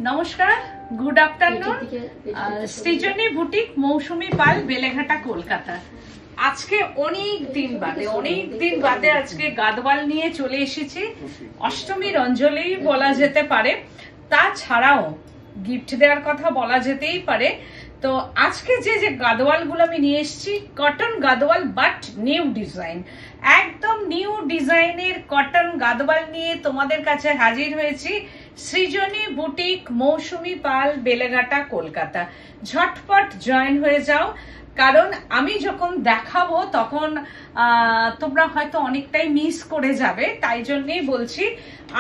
নমস্কার, good afternoon. সৃজনী boutique, মৌসুমী পাল, বেলেঘাটা, কলকাতা। আজকে অনেক দিন বাদে আজকে গাদওয়াল নিয়ে চলে এসেছি। অষ্টমীর অঞ্জলি বলা যেতে পারে, তাছাড়াও গিফট দেওয়ার কথা বলা যেতেই পারে। তো আজকে যে গাদওয়াল গুলো আমি নিয়ে এসেছি, cotton Gadwal but new design, একদম নিউ ডিজাইনের কটন গাদওয়াল নিয়ে তোমাদের কাছে হাজির হয়েছি। সৃজনী বুটিক, মৌসুমী পাল, বেলেঘাটা, কলকাতা। ঝটপট জয়েন হয়ে যাও, কারণ আমি যখন দেখাবো তখন তোমরা হয়তো অনেকটাই মিস করে যাবে। তাই জন্যই বলছি,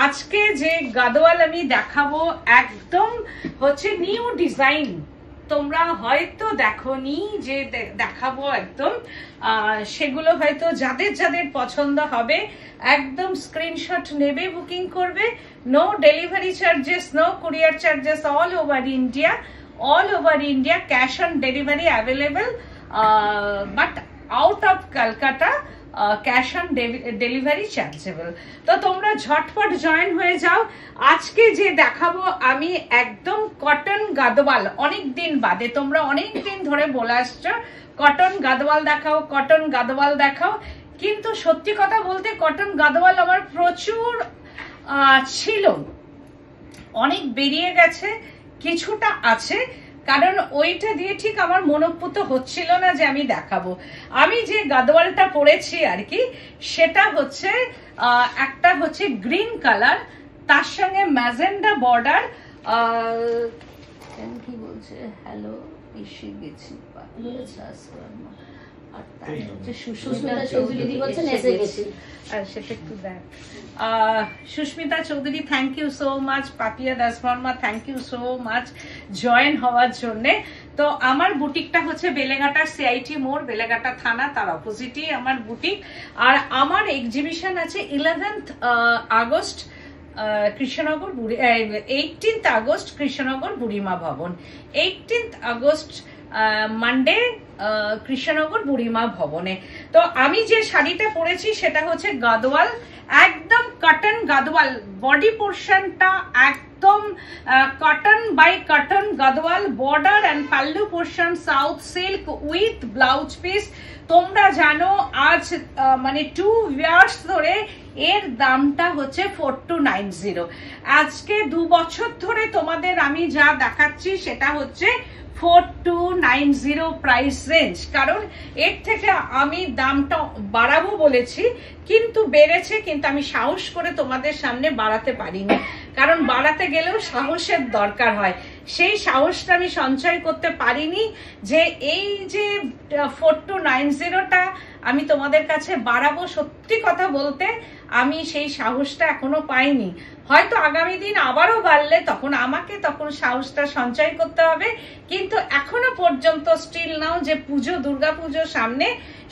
আজকে যে গাদওয়াল আমি দেখাবো একদম হচ্ছে নিউ ডিজাইন। তোমরা হয়তো দেখোনি যে দেখাবো একদম, সেগুলো হয়তো যাদের যাদের পছন্দ হবে একদম স্ক্রিনশট নেবে, বুকিং করবে। No delivery charges, no courier charges, all over India cash on delivery available, but out of Kolkata cash on delivery chargeable. তো তোমরা ঝটপট জয়েন হয়ে যাও। আজকে যে দেখাবো আমি একদম কটন গাদওয়াল, অনেক দিন বাদে, তোমরা অনেক দিন ধরে বলে আসছো কটন গাদওয়াল দেখাও, কটন গাদওয়াল দেখাও। কিন্তু সত্যি কথা বলতে কটন গাদওয়াল আমার প্রচুর ছিল, অনেক বেরিয়ে গেছে, কিছুটা আছে, কারণ ওইটা দিয়ে ঠিক আমার মনোপুত হচ্ছিল না যে আমি দেখাবো। আমি যে গাদওয়ালটা পরেছি আর কি, সেটা হচ্ছে একটা হচ্ছে গ্রিন কালার, তার সঙ্গে ম্যাজেন্ডা বর্ডার। কি বলছে, হ্যালো এসে গেছি, Susmita Chowdhury, thank you so much. Papiya Das Barma, thank you so much join হওয়ার জন্য। তো আমার বুটিকটা হচ্ছে বেলেঘাটা সিআইটি মোড়, বেলেঘাটা থানা, তার অপোজিটই আমার বুটিক। আর আমার এক্সিবিশন আছে 11th August Krishnanagar, 18th August Krishnanagar বুড়িমা ভবন, 18th আগস্ট মানডে কৃষ্ণনগর বুড়িমা ভবনে। তো আমি যে শাড়িটা পরেছি সেটা হচ্ছে গাদওয়াল, একদম কটন গাদওয়াল। বডি পোর্শনটা একদম cotton by cotton Gadwal, border and pallu portion south silk with blouse piece. তোমরা জানো আজ মানে 2 ইয়ার্স ধরে এর দামটা হচ্ছে 4290। আজকে 2 বছর ধরে তোমাদের আমি যা দেখাচ্ছি সেটা হচ্ছে 4290 প্রাইস রেঞ্জ। কারণ এর থেকে আমি দামটা বাড়াবো বলেছি, কিন্তু বেড়েছে, কিন্তু আমি সাহস করে তোমাদের সামনে বাড়াতে পারিনি, কারণ বাড়াতে গেলেও সাহসের দরকার হয়। সেই সাহসটা আমি সঞ্চয় করতে পারিনি যে এই যে 4290টা আমি তোমাদের কাছে বাড়াবো। সত্যি কথা বলতে আমি সেই সাহসটা এখনো পাইনি। হয়তো আগামী দিন আবারও বাড়লে তখন আমাকে সাহসটা সঞ্চয় করতে হবে, কিন্তু এখনো পর্যন্ত স্টিল নাও যে পুজো, দুর্গা পুজো সামনে,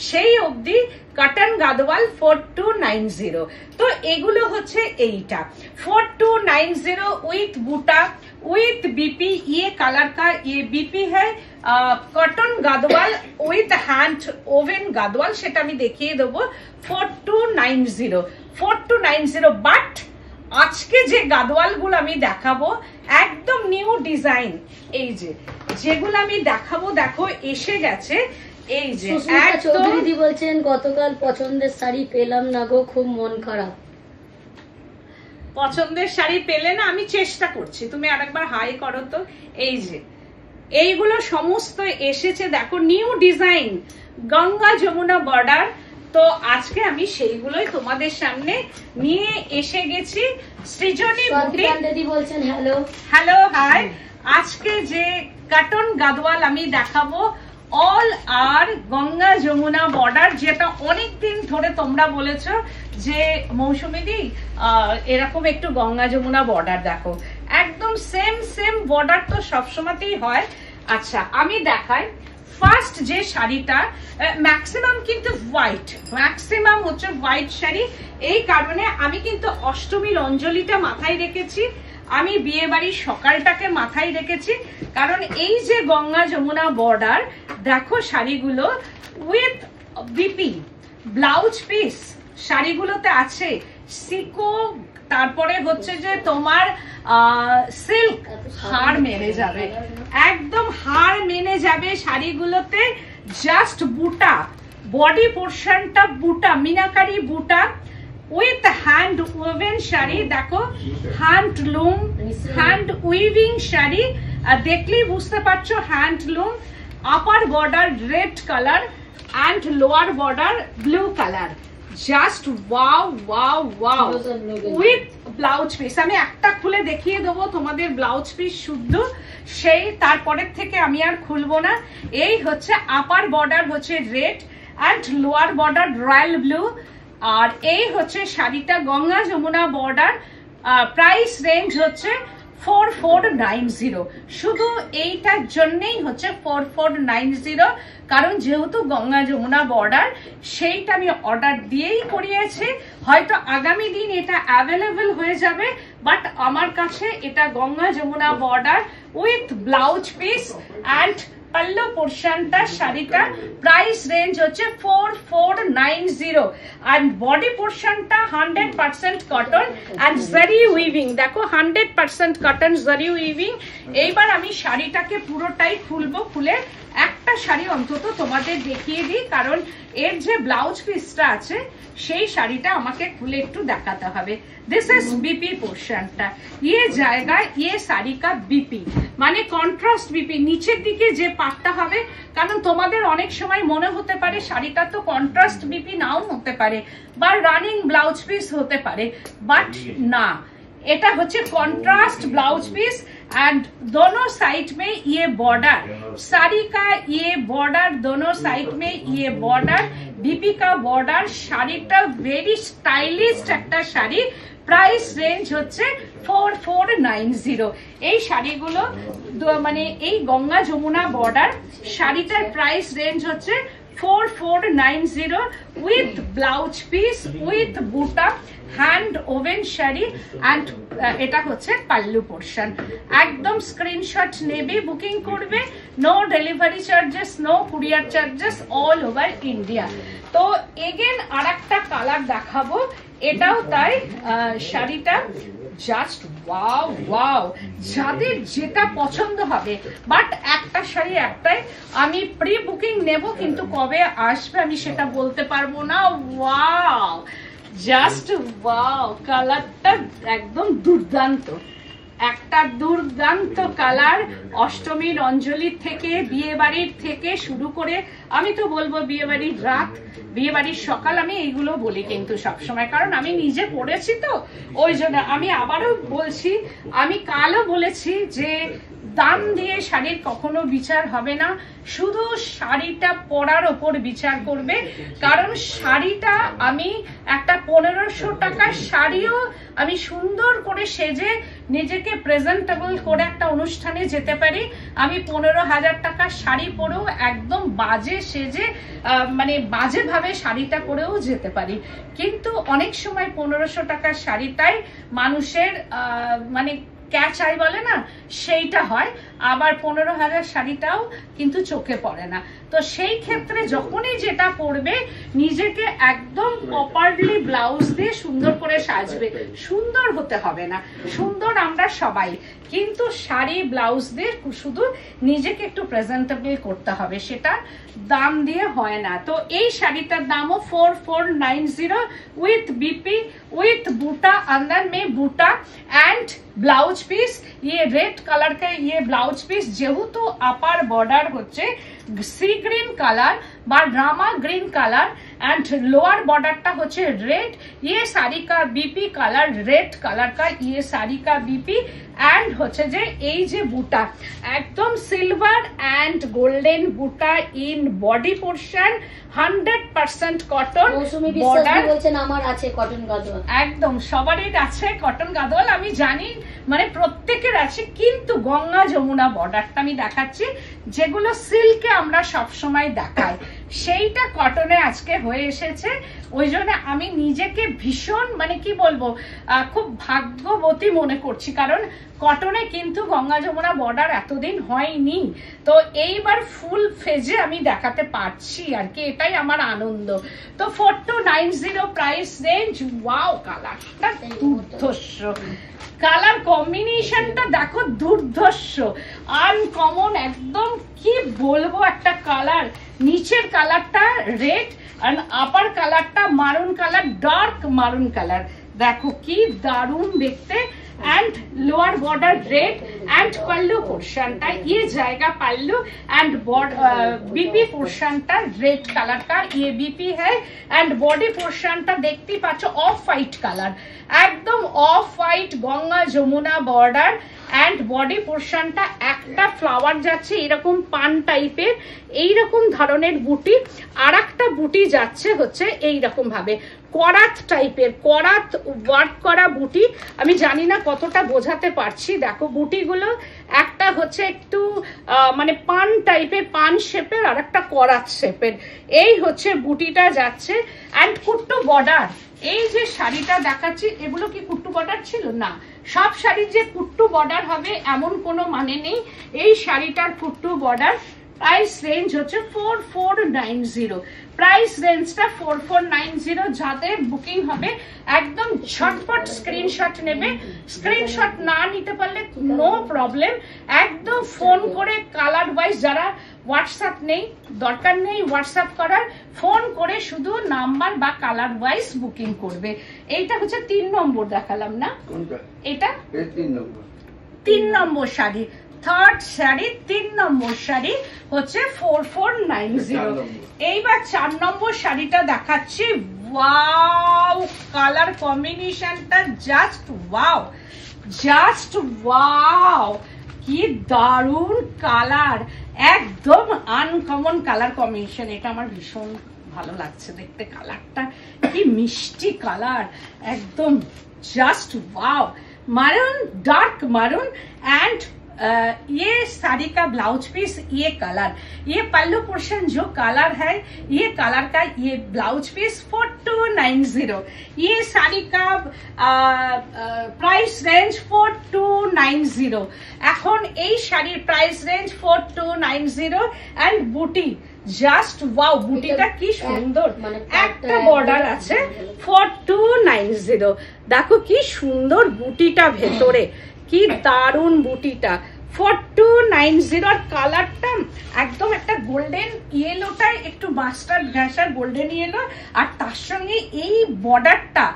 সেই অবধি কটন গাদওয়াল 4290। তো এগুলো হচ্ছে এইটা 4290 উইথ বুটা, উইথ बीपी। ये कलर का ये बीपी है, कॉटन गादवाल उइथ हैंड ओवन गादवाल, সেটা আমি দেখিয়ে দেবো। 4290 বাট আজকে যে গাদওয়াল গুলো আমি দেখাবো একদম নিউ ডিজাইন। এই যে যেগুলো আমি দেখাবো দেখো এসে গেছে। এই যে চৌধুরী বলছেন গতকাল পছন্দের শাড়ি পেলাম না গো, খুব মন খারাপ। পছন্দের শাড়ি পেলে না, আমি চেষ্টা করছি, তুমি আরেকবার হাই করো তো। এই যে এইগুলো সমস্ত এসেছে, দেখো new design, Ganga Jamuna border. তো আজকে আমি সেইগুলোই তোমাদের সামনে নিয়ে এসে গেছি। সৃজনী বুটিক বলছেন হ্যালো হ্যালো হাই। আজকে যে কটন গাদওয়াল আমি দেখাবো অল আর গঙ্গা যমুনা বর্ডার, যেটা অনেকদিন ধরে তোমরা বলেছো যে মৌসুমী দি এরকম একটু গঙ্গা যমুনা বর্ডার দেখো, একদম সেম বর্ডার তো সবসময়তেই হয়। আচ্ছা আমি দেখাই ফার্স্ট যে শাড়িটা, ম্যাক্সিমাম কিন্তু হোয়াইট, ম্যাক্সিমাম হচ্ছে হোয়াইট শাড়ি। এই কারণে আমি কিন্তু অষ্টমীর অঞ্জলিটা মাথায় রেখেছি, আমি বিয়ে বাড়ির সকালটাকে মাথায় রেখেছি, কারণ এই যে গঙ্গা যমুনা বর্ডার দেখো শাড়িগুলো উইথ বিপি ব্লাউজ পিস শাড়িগুলোতে আছে, সিকো তারপরে হচ্ছে যে তোমার সিল্ক, হাড় মেনে যাবে, একদম হাড় মেনে যাবে শাড়িগুলোতে। জাস্ট বুটা, বডি পোর্শনটা বুটা, মিনাকারি বুটা উইথ হ্যান্ড ওভেন শাড়ি। দেখো হ্যান্ডলুম, হ্যান্ড উইভিং শাড়ি, দেখলেই বুঝতে পারছো handloom. Upper border red colour and lower border blue colour. Just wow wow wow with blouse piece. আমি একটা খুলে দেখিয়ে দেবো তোমাদের ব্লাউজ পিস শুদ্ধ, সেই তারপরের থেকে আমি আর খুলবো না। এই হচ্ছে আপার বর্ডার হচ্ছে red and lower border royal blue. আর এই হচ্ছে শাড়িটা Ganga Jamuna border. Price range হচ্ছে 4490। শুধু এইটার জন্যই হচ্ছে 4490, কারণ যেহেতু গঙ্গা যমুনা বর্ডার, সেইটা আমি অর্ডার দিয়েই করিয়েছি। হয়তো আগামী দিন এটা অ্যাভেলেবল হয়ে যাবে, বাট আমার কাছে এটা Ganga Jamuna border with blouse piece and pallu পোর্শনটা শাড়িটা প্রাইস রেঞ্জ হচ্ছে 4490 and বডি পোর্শনটা 100% কটন and জারি উইভিং। দেখো 100% কটন জারি উইভিং। এইবার আমি শাড়িটাকে পুরোটাই খুলবো, খুলে একটা শাড়ি অন্তত তোমাদের দেখিয়ে দিই, কারণ এর যে ব্লাউজ পিসটা আছে সেই শাড়িটা আমাকে খুলে একটু দেখাতে হবে। দিস ইজ বিপি পোর্শনটা, ये জায়গা ये শাড়ি কা বিপি মানে কন্ট্রাস্ট বিপি, নিচের দিকে যে পাটটা হবে, কারণ তোমাদের অনেক সময় মনে হতে পারে শাড়িটা তো কন্ট্রাস্ট বিপি নাও হতে পারে বা রানিং ব্লাউজ পিস হতে পারে, বাট না, এটা হচ্ছে কন্ट्रास्ट ब्लाउज पीस एंड दोनों साइड में ये बॉर्डर, साड़ी का ये बॉर्डर, दोनों साइड में ये बॉर्डर, बीपी का बॉर्डर। শাড়িটা ভেরি স্টাইলিশ একটা শাড়ি। প্রাইস রেঞ্জ হচ্ছে 4490। এই শাড়িগুলো মানে এই গঙ্গা যমুনা বর্ডার শাড়িটার প্রাইস রেঞ্জ হচ্ছে 4490 with blouse piece with buta hand woven sari and এটা হচ্ছে পাল্লু পোর্শন। একদম স্ক্রিনশট নেবে, বুকিং করবে, no delivery charges, no courier charges, all over India. তো এগেন আর একটা কালার দেখাবো, এটাও তাই। শাড়িটা জাস্ট ওয়াও ওয়াও, যাদের যেটা পছন্দ হবে, বাট একটা শাড়ি একটাই। আমি প্রি বুকিং নেব, কিন্তু কবে আসবে আমি সেটা বলতে পারবো না। ওয়াও, জাস্ট ওয়াও, কালারটা একদম দুর্দান্ত, একটা দুর্দান্ত কালার। অষ্টমীর অঞ্জলি থেকে, বিয়ে বাড়ির থেকে শুরু করে, আমি তো বলবো বিয়ে বাড়ির রাত, বিয়ে বাড়ির সকাল, আমি এইগুলো বলি কিন্তু সবসময়, কারণ আমি নিজে পড়েছি তো ওই জন্য। আমি আবারও বলছি, আমি কালও বলেছি যে দাম দিয়ে শাড়ির কখনো বিচার হবে না, শুধু শাড়িটা পরার ওপর বিচার করবে। কারণ শাড়িটা আমি একটা 1500 টাকার শাড়িও আমি সুন্দর করে সেজে নিজেকে প্রেজেন্টেবল করে একটা অনুষ্ঠানে যেতে পারি। আমি 15,000 টাকার শাড়ি পরেও একদম বাজে সেজে মানে বাজে ভাবে শাড়িটা পরেও যেতে পারি। কিন্তু অনেক সময় 1500 টাকার শাড়িটাই মানুষের মানে ক্যাচাই বলে না, সেইটা হয়। আবার 15,000 শাড়িটাও কিন্তু চোখে পড়ে না। তো সেই ক্ষেত্রে যখনই যেটা পরবে, নিজেকে একদম প্রপারলি ব্লাউজ দিয়ে সুন্দর করে সাজবে। সুন্দর হতে হবে না, সুন্দর আমরা সবাই, কিন্তু শাড়ি ব্লাউজ দিয়ে শুধু নিজেকে একটু প্রেজেন্টেবল করতে হবে, সেটা দাম দিয়ে হয় না। তো এই শাড়িটার দামও 4490 উইথ বিপি উইথ बूटा, अंदर में बूटा एंड ब्लाउज पीस। ये रेड कलर का ये ब्लाउज पीस, जेहेतु अपार बॉर्डर होच्छे सी ग्रीन कलर बा ड्रामा ग्रीन कलर एंड लोअर बॉर्डरটা হচ্ছে रेड। ये साड़ी का बीपी कलर, रेड कलर का ये साड़ी का बीपी एंड হচ্ছে যে এই যে বুটা, একদম সিলভার এন্ড গোল্ডেন বুটা in body portion, 100% cotton border. বলছেন আমার আছে কটন গাদোয়াল, একদম সবারই আছে কটন গাদোয়াল, আমি জানি মানে প্রত্যেকের আছে। কিন্তু গঙ্গা যমুনা বর্ডারটা আমি দেখাচ্ছি, যেগুলো সিল্কে আমরা সব সময় দেখাই, সেইটা কটনে আজকে হয়ে এসেছে। ওই জন্য আমি নিজেকে ভীষণ মানে কি বলবো খুব ভাগ্যবতী মনে করছি, কারণ কটনে কিন্তু গঙ্গা যমুনা বর্ডার এতদিন হয়নি, তো এইবার ফুল ফেজে আমি দেখাতে পারছি আর কি, এটাই আমার আনন্দ। তো 4290 প্রাইস রেঞ্জ। ওয়াও, কালারটা দুর্ধর্ষ, কালার কম্বিনেশনটা দেখো দুর্ধর্ষ, আনকমন একদম, কি বলবো একটা কালার। নিচের কালারটা রেড আর আপার কালারটা মারুন কালার, ডার্ক মারুন কালার, দেখো কি দারুণ দেখতে। And lower border red and pallu पोर्शनটা ये जाएगा पल्लू एंड बीपी पोर्शनটা रेड कलर का, ये बीपी है एंड बॉडी पोर्शनটা দেখতে পাচ্ছ অফ হোয়াইট কালার, একদম off white Ganga Jamuna border and body পোর্শনটা একটা ফ্লাওয়ার যাচ্ছে এরকম পান টাইপের, এইরকম ধরনের বুটি, আর একটা বুটি যাচ্ছে হচ্ছে এইরকম ভাবে করাত টাইপের, করাত ওয়ার্ক করা বুটি। আমি জানি না কতটা বোঝাতে পারছি, দেখো বুটিগুলো একটা হচ্ছে একটু মানে পান টাইপের, পান শেপের, আর একটা করাত শেপের, এই হচ্ছে বুটিটা যাচ্ছে। অ্যান্ড কুট্টু বর্ডার, এই যে শাড়িটা দেখাচ্ছি এগুলো কি কুট্টু বর্ডার ছিল না, সব শাড়ির যে কুট্টু বর্ডার হবে এমন কোনো মানে নেই, এই শাড়িটার কুট্টু বর্ডার। প্রাইস রেঞ্জ হচ্ছে 4490, প্রাইস রেঞ্জটা 4490। যাদের বুকিং হবে একদম ঝটপট স্ক্রিনশট নেবে, স্ক্রিনশট না নিতে পারলে নো প্রবলেম, একদম ফোন করে কালার ওয়াইজ, যারা হোয়াটসঅ্যাপ নেই দরকার নেই হোয়াটসঅ্যাপ করার, ফোন করে শুধু নাম্বার বা কালার ওয়াইজ বুকিং করবে। এইটা হচ্ছে 3 নম্বর দেখালাম না, এটা 3 নম্বর শাড়ি, থার্ড শাড়ি, 3 নম্বর শাড়ি হচ্ছে 4490। এইবার 4 নম্বর শাড়িটা দেখাচ্ছি। ওয়াও, কালার কম্বিনেশনটা জাস্ট ওয়াও, জাস্ট ওয়াও, কি দারুণ কালার, একদম আনকমন কালার কম্বিনেশন। এটা আমার ভীষণ ভালো লাগছে দেখতে, কালারটা কি মিষ্টি কালার, একদম জাস্ট ওয়াও, মারুন, ডার্ক মারুন। एंड ये साड़ी का ब्लाउज पीस, ये कलर, ये पल्लू पोर्शन जो कलर है, ये कलर का ये ब्लाउज पीस 4290। ये साड़ी का प्राइस रेंज 4290। এখন এই শাড়ির প্রাইস রেঞ্জ 4290 এন্ড বুটি জাস্ট ওয়াও, বুটিটা কি সুন্দর, একটা বর্ডার আছে 4290। দেখো কি সুন্দর বুটিটা ভেতরে, কি দারুন বুটিটা 4290। আর কালারটা একদম একটা গোল্ডেন ইয়েলোটা, একটু মাস্টার্ড ঘাসার গোল্ডেন ইয়েলো, আর তার সঙ্গে এই বর্ডারটা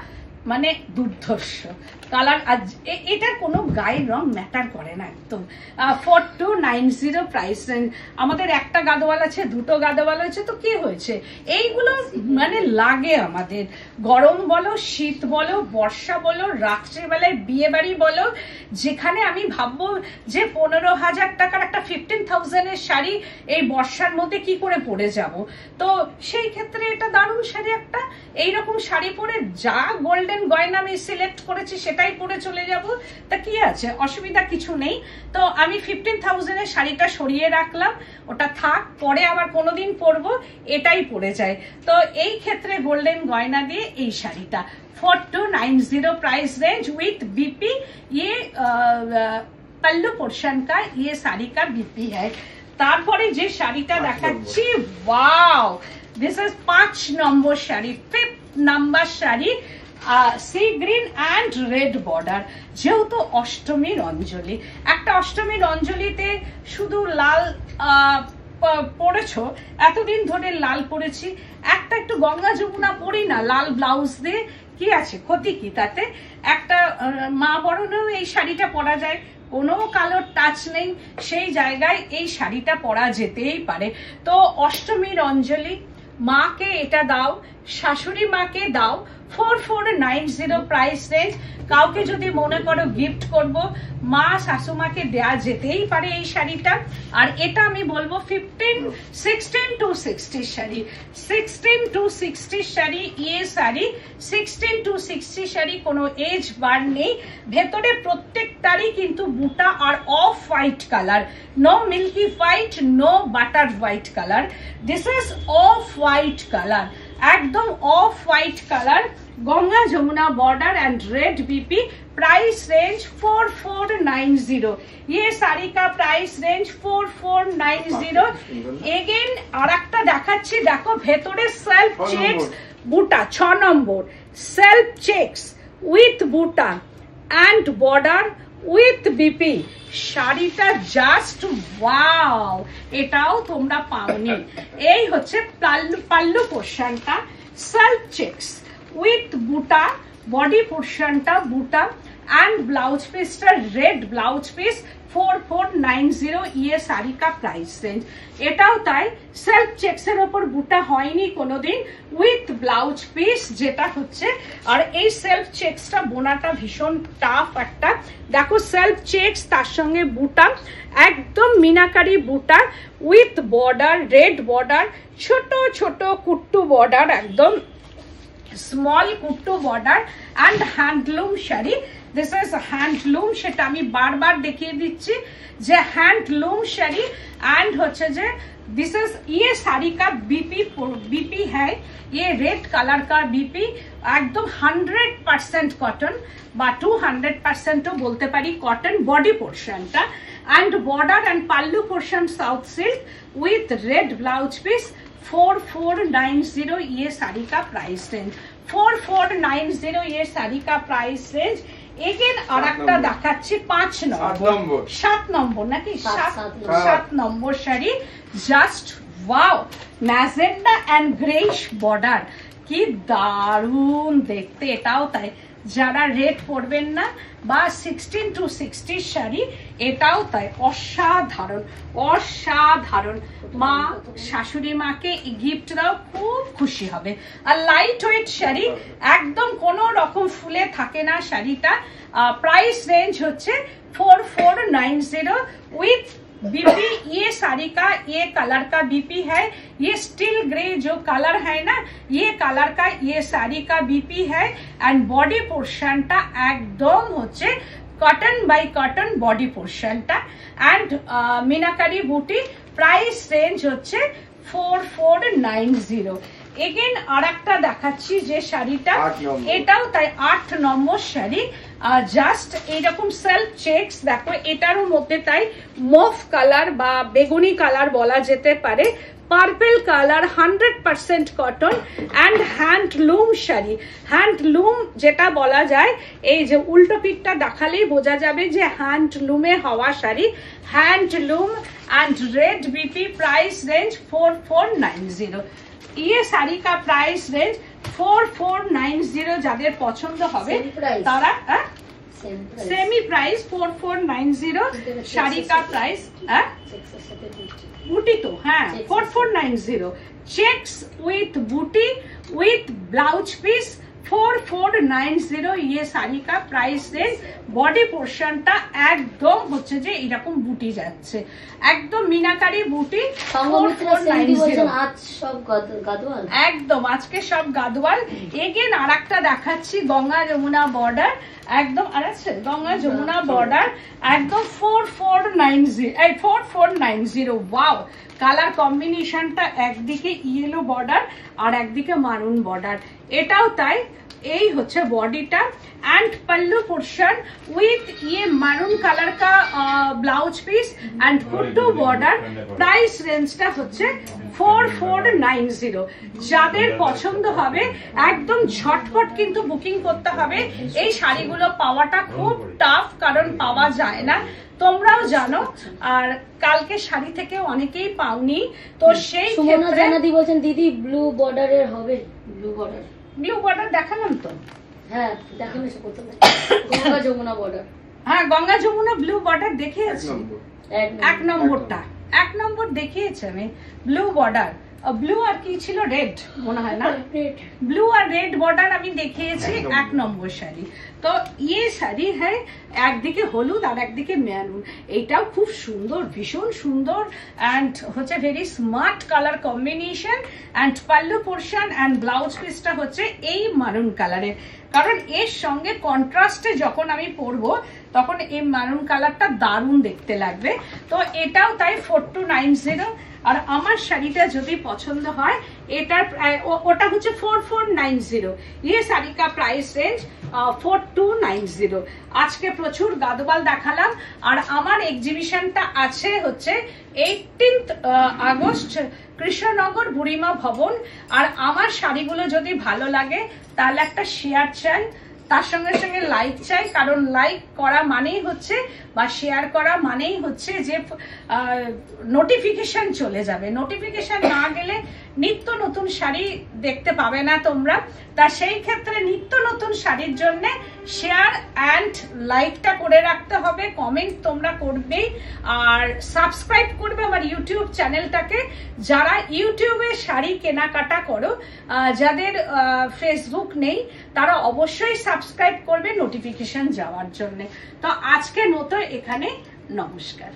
মানে দুর্ধর্ষ কালার। এটার কোনো গায়ের রং ম্যাটার করে না একদম। 4290 প্রাইস রেঞ্জ। আমাদের একটা গাদোয়াল আছে, দুটো গাদোয়াল আছে, তো কি হয়েছে, এইগুলো মানে লাগে আমাদের, গরম বলো, শীত বলো, বর্ষা বলো, রাত্রিবেলায় বিয়ে বাড়ি বলো, যেখানে আমি ভাববো যে 15,000 টাকার একটা 15,000-এর শাড়ি এই বর্ষার মধ্যে কি করে পরে যাব, তো সেই ক্ষেত্রে এটা দারুণ শাড়ি একটা। এইরকম শাড়ি পরে যা গোল্ডেন গয়না আমি সিলেক্ট করেছি সেটাই পরে চলে যাব, তা কি আছে, অসুবিধা কিছু নেই। তো আমি 15,000-এর শাড়িটা সরিয়ে রাখলাম, ওটা থাক, পরে আবার কোনোদিন পরবো, এটাই পরে যায়। তো এই ক্ষেত্রে গোল্ডেন গয়না দিয়ে এই শাড়িটা 4290 प्राइस रेंज विथ बीपी। ये पल्लू पोर्शन का ये साड़ी का बीपी है। তারপরে যে শাড়িটা দেখাচ্ছি, wow, this is 5 number sari, 5th number sari, sea green and red border. যেহেতু অষ্টমীর অঞ্জলি, একটা অষ্টমীর অঞ্জলিতে শুধু লাল পরেছো, এতদিন ধরে লাল পরেছি, একটা একটু গঙ্গা যমুনা পরি না লাল ব্লাউজ দিয়ে, কি আছে, ক্ষতি কি তাতে? একটা মা বরণেও এই শাড়িটা পরা যায়, কোনো কালোর টাচ নেই, সেই জায়গায় এই শাড়িটা পরা যেতেই পারে। তো অষ্টমীর অঞ্জলি, মাকে এটা দাও, শাশুড়ি মাকে দাও, 4490 প্রাইস রেঞ্জ। কাউকে যদি মনে করো গিফট করব, মা শাশুমাকে দেয়া যেতেই পারে এই শাড়িটা। আর এটা আমি বলবো 16 to 60 শাড়ি, 16 to 60 শাড়ি, ইয়ে শাড়ি 16 to 60 শাড়ি, কোনো এজ বার নেই। ভেতরে প্রত্যেকটারই কিন্তু বুটা আর off white colour, no milky white, no butter white colour, this is off white colour, একদম off white colour, Ganga Jamuna border and red BP. Price range 4490। ये साड़ी का प्राइस रेंज 4490। एगेन और একটা দেখাচ্ছি, দেখো ভেতরে সেলফ চেকস বুটা 6 নম্বর, সেলফ চেকস উইথ বুটা এন্ড বর্ডার উইথ বিপি। শাড়িটা জাস্ট ওয়াও, এটাও তোমরা পাওনি। এই হচ্ছে পাল্লু পোর্শনটা, self checks with buta, body portion ta buta and blouse piece ta red blouse piece 4490। ये साड़ी का प्राइस रेंज। এটাও তাই, সেলফ চেকস এর উপর বুটা হয়নি কোনোদিন, উইথ ব্লাউজ পিস যেটা হচ্ছে। আর এই সেলফ চেকসটা বোনাটা ভীষণ টাফ একটা। দেখো সেলফ চেকস, তার সঙ্গে বুটা, একদম মিনাকারি বুটা উইথ বর্ডার, রেড বর্ডার, ছোট ছোট কুট্টু বর্ডার, একদম small kuttu border and handloom sari. This is handloom, সেটা আমি বারবার দেখিয়ে দিচ্ছি যে হ্যান্ডলুম শাড়ি। एंड হচ্ছে যে दिस इज ये साड़ी का बीपी है, ये रेड कलर का बीपी, एकदम 100% कॉटन বা 200% बोलते पारी कॉटन। बॉडी पोर्शनটা and border and pallu portion south silk with red blouse piece 4490। ये साड़ी का प्राइस रेंज 4490। ये साड़ी का प्राइस रेंज। এগেন আর একটা দেখাচ্ছি 5 নম্বর 7 নম্বর নাকি 7 নম্বর sari, just wow, magenta and greyish border, কি দারুণ দেখতে। এটাও তাই, যারা রেড পরবেন না বা 16 to 60 শাড়ি, এটাও তাই, অসাধারণ অসাধারণ। মা শাশুড়ি মাকে গিফট দাও, খুব খুশি হবে। আর লাইট ওয়েট শাড়ি, একদম কোনো রকম ফুলে থাকে না শাড়িটা। प्राइस रेंज হচ্ছে 4490 विथ बीपी। ये साड़ी का ये कलर का बीपी है, ये स्टील ग्रे जो कलर है ना, ये कलर का ये साड़ी का बीपी है। एंड बॉडी पोर्शनটা একদম হচ্ছে कॉटन बाय कॉटन बॉडी पोर्शनটা and meenakari buti. Price range হচ্ছে 4490। এগেন আর একটা দেখাচ্ছি যে শাড়িটা, এটাও তাই 8 নম্বর শাড়ি, জাস্ট এইরকম সেলফ চেকস। দেখো এটারও মধ্যে তাই মফ কালার বা বেগুনি কালার বলা যেতে পারে, purple colour, 100% cotton and handloom sari. Handloom যেটা বলা যায়, এই যে উল্টো পিঠটা দেখালেই বোঝা যাবে যে হ্যান্ডলুমে হওয়া sari, handloom and red BP. Price range 4490। ये साड़ी का प्राइस रेंज 4490। যাদের পছন্দ হবে তারা सेमी प्राइस 4490। শাড়ি का प्राइस बूटी तो हाँ 4490। चेक्स विथ बूटी विथ ब्लाउज पीस 4490। ये साड़ी का प्राइस रेंज। बॉडी पोर्शनটা একদম হচ্ছে যে এরকম বুটি যাচ্ছে, একদম মিনাকারি বুটি। 4490 আজ সব গাদওয়াল, একদম আজকে সব গাদওয়াল। এগেন আরেকটা দেখাচ্ছি গঙ্গা যমুনা বর্ডার, একদম আরেকটা গঙ্গা যমুনা বর্ডার, একদম 4490। ওয়াও, কালার কম্বিনেশনটা একদিকে ইয়েলো বর্ডার আর একদিকে মারুন বর্ডার, এটাও তাই। এই হচ্ছে বডিটা एंड पल्लू पोर्शन विथ ये मैरून कलर का blouse piece and kuttu border. Price रेंजটা হচ্ছে 4490। যাদের পছন্দ হবে একদম ঝটপট কিন্তু বুকিং করতে হবে। এই শাড়িগুলো পাওয়াটা খুব টাফ, কারণ পাওয়া যায় না, তোমরাও জানো। আর কালকে শাড়ি থেকে অনেকেই পাওনি, তো সেই সুমনা জানাদি বলছেন দিদি ব্লু বর্ডারের হবে। ব্লু বর্ডার, ব্লু বর্ডার দেখালাম তো, হ্যাঁ দেখানো সে প্রথমে গঙ্গা যমুনা বর্ডার। হ্যাঁ গঙ্গা যমুনা ব্লু বর্ডার দেখিয়েছি, এক নম্বরটা 1 নম্বর দেখিয়েছি আমি। ব্লু বর্ডার ব্লু আর কি ছিল, রেড মনে হয় না, ব্লু আর রেড বর্ডার আমি দেখিয়েছি 1 নম্বর শাড়ি। তো ইয়ে শাড়ি হ্যাঁ, একদিকে হলুদ আর একদিকে মেরুন, এইটাও খুব সুন্দর, ভীষণ সুন্দর অ্যান্ড হচ্ছে very smart colour combination. And pallu portion and blouse পিসটা হচ্ছে এই মারুন কালারের, কারণ এর সঙ্গে কন্ট্রাস্টে যখন আমি পরবো তখন এই মারুন কালারটা দারুণ দেখতে লাগবে। তো এটাও তাই 4290। আর আমার শাড়িটা যদি পছন্দ হয়, এটার ওটা হচ্ছে 4490। ये শাড়ি का প্রাইস রেঞ্জ 4290। আজকে প্রচুর গাদওয়াল দেখালাম। আর আমার এক্সিবিশনটা আছে হচ্ছে 18th আগস্ট কৃষ্ণনগর বুড়িমা ভবন। আর আমার শাড়িগুলো যদি ভালো লাগে তাহলে একটা শেয়ার চাই, তার সঙ্গে সঙ্গে লাইক চাই, কারণ লাইক করা মানেই হচ্ছে বা শেয়ার করা মানেই হচ্ছে যে নোটিফিকেশন চলে যাবে। নোটিফিকেশন না গেলে নিত্য নতুন শাড়ি দেখতে পাবে না তোমরা। তা সেই ক্ষেত্রে নিত্য নতুন শাড়ির জন্য শেয়ার অ্যান্ড লাইকটা করে রাখতে হবে, কমেন্ট তোমরা করবেই, আর সাবস্ক্রাইব করবে আমার ইউটিউব চ্যানেলটাকে। যারা ইউটিউবে শাড়ি কেনাকাটা করো, যাদের ফেসবুক নেই, তারা অবশ্যই সাবস্ক্রাইব করবে নোটিফিকেশন যাওয়ার জন্য। তো আজকের মতো এখানে, নমস্কার।